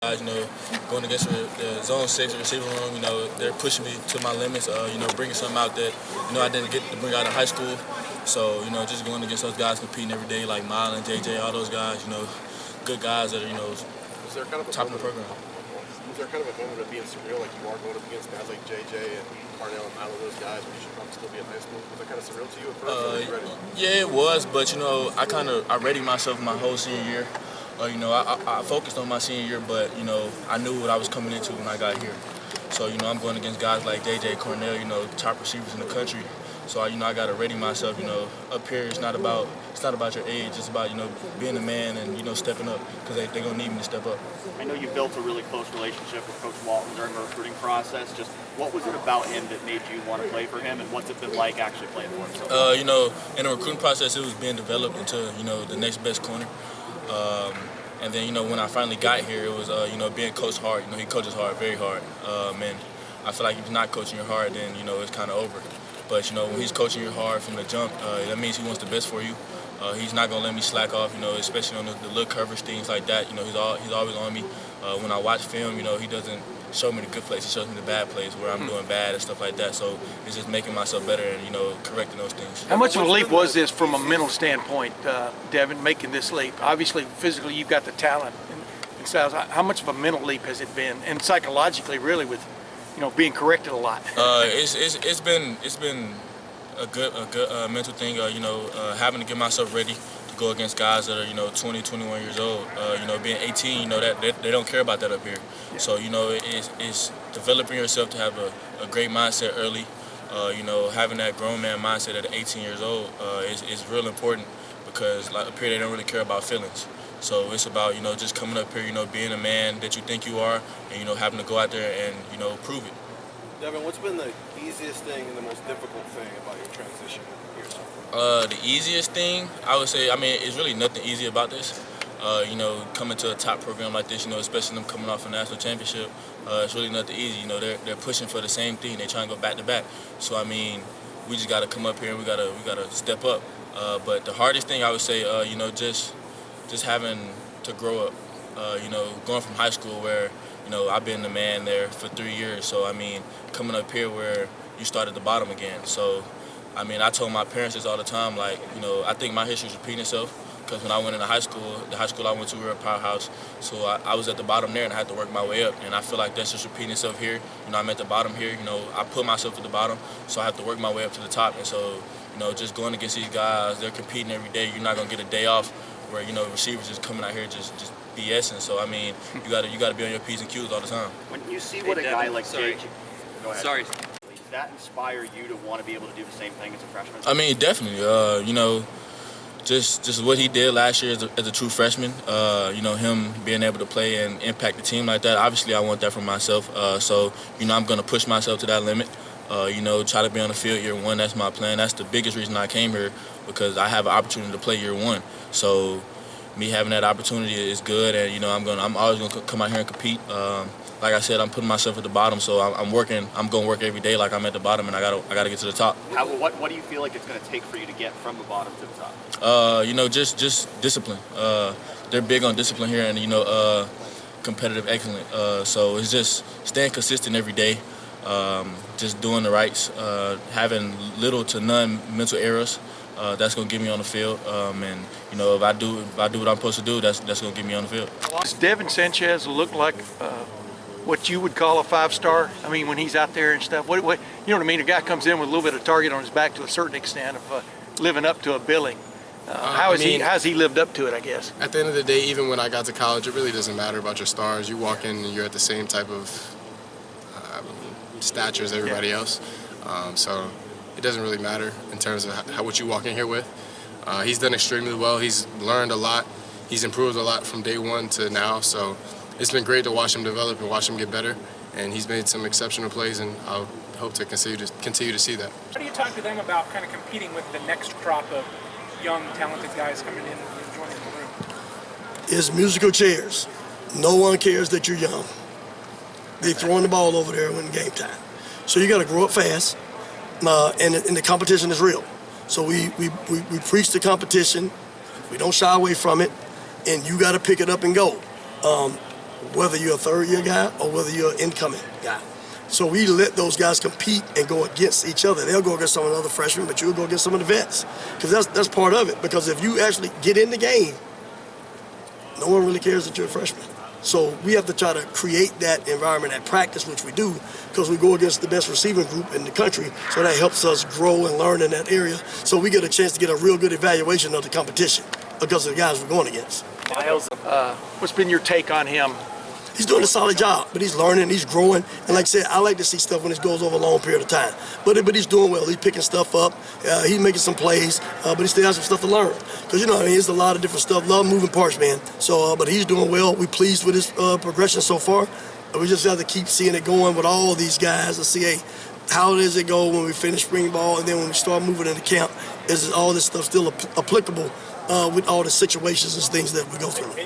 Guys, going against the zone 6 receiver room, they're pushing me to my limits, bringing something out that, I didn't get to bring out of high school. So, just going against those guys competing every day, like Mile and JJ, all those guys, good guys that are, Is there kind of a top of the program. Is there kind of a moment of being surreal, like you are going up against guys like JJ and Carnell and Mile and those guys when you should probably still be in high school? Was that kind of surreal to you at first, or were you ready? Yeah, it was, but, I readied myself my whole senior year. I focused on my senior year, but, I knew what I was coming into when I got here. So, I'm going against guys like JJ, Carnell, top receivers in the country. So, I got to ready myself, up here it's not about your age, it's about, being a man and, stepping up, because they're going to need me to step up. I know you built a really close relationship with Coach Walton during the recruiting process. Just what was it about him that made you want to play for him, and what's it been like actually playing for him? In the recruiting process, it was being developed into, the next best corner. And then, when I finally got here, it was, being coached hard. He coaches hard, very hard. And I feel like if he's not coaching you hard, then, it's kind of over. But, when he's coaching you hard from the jump, that means he wants the best for you. He's not going to let me slack off, especially on the little coverage, things like that. He's always on me. When I watch film, he doesn't show me the good plays. He shows me the bad plays where I'm doing bad and stuff like that. So it's just making myself better and, correcting those things. How much of a leap was this from a mental standpoint, Devin, making this leap? Obviously, physically, you've got the talent and styles. How much of a mental leap has it been? And psychologically, really, with, being corrected a lot? It's been a good mental thing, having to get myself ready to go against guys that are, 20, 21 years old. Being 18, that they don't care about that up here. Yeah. So, it's developing yourself to have a great mindset early. Having that grown man mindset at 18 years old is real important, because like, up here they don't really care about feelings. So it's about, just coming up here, being a man that you think you are, and, having to go out there and, prove it. Devin, what's been the easiest thing and the most difficult thing about your transition here so far? The easiest thing, I would say, it's really nothing easy about this. Coming to a top program like this, especially them coming off a national championship, it's really nothing easy. They're pushing for the same thing. They're trying to go back to back. So, we just got to come up here and we got to step up. But the hardest thing, I would say, just having to grow up. Going from high school where, I've been the man there for 3 years. So, coming up here where you start at the bottom again. So, I told my parents this all the time, like, I think my history is repeating itself, because when I went into high school, the high school I went to, we were a powerhouse. So I was at the bottom there and I had to work my way up. And I feel like that's just repeating itself here. I'm at the bottom here, I put myself at the bottom, so I have to work my way up to the top. And so, just going against these guys, they're competing every day. You're not going to get a day off where, receivers just coming out here just BSing. So, you got to be on your P's and Q's all the time. When you see what a guy like JJ, go ahead. Sorry. Does that inspire you to want to be able to do the same thing as a freshman? Definitely. Just what he did last year as a true freshman, him being able to play and impact the team like that, obviously I want that for myself. So, I'm going to push myself to that limit, try to be on the field year one. That's my plan. That's the biggest reason I came here, because I have an opportunity to play year one. So, me having that opportunity is good, and, I'm always going to come out here and compete. Like I said, I'm putting myself at the bottom, so I'm working. I'm going to work every day like I'm at the bottom, and I got to get to the top. What do you feel like it's going to take for you to get from the bottom to the top? Just discipline. They're big on discipline here, and competitive excellence. So it's just staying consistent every day, just doing the rights, having little to none mental errors. That's going to get me on the field, and if I do what I'm supposed to do, that's going to get me on the field. Does Devin Sanchez look like what you would call a five-star? When he's out there and stuff, what you know what I mean? A guy comes in with a little bit of target on his back to a certain extent of living up to a billing. How's he lived up to it, I guess? At the end of the day, even when I got to college, it really doesn't matter about your stars. You walk in and you're at the same type of stature as everybody else. So it doesn't really matter in terms of what you walk in here with. He's done extremely well. He's learned a lot. He's improved a lot from day one to now. So it's been great to watch him develop and watch him get better. And he's made some exceptional plays, and I'll hope to continue to see that. How do you talk to them about kind of competing with the next crop of young, talented guys coming in and joining the room? It's musical chairs. No one cares that you're young. They're throwing the ball over there when game time. So you got to grow up fast, and the competition is real. So we preach the competition. We don't shy away from it, and you got to pick it up and go. whether you're a third-year guy or whether you're an incoming guy. So we let those guys compete and go against each other. They'll go against some of the other freshmen, but you'll go against some of the vets. Because that's part of it. Because if you actually get in the game, no one really cares that you're a freshman. So we have to try to create that environment at practice, which we do, because we go against the best receiving group in the country. So that helps us grow and learn in that area. So we get a chance to get a real good evaluation of the competition because of the guys we're going against. Miles, what's been your take on him? He's doing a solid job, but he's learning, he's growing. And like I said, I like to see stuff when it goes over a long period of time. But he's doing well. He's picking stuff up. He's making some plays, but he still has some stuff to learn. Because, there's a lot of different stuff, a lot of moving parts, man. So, but he's doing well. We're pleased with his progression so far. We just have to keep seeing it going with all these guys and see, hey, how does it go when we finish spring ball and then when we start moving into camp? Is all this stuff still applicable with all the situations and things that we go through?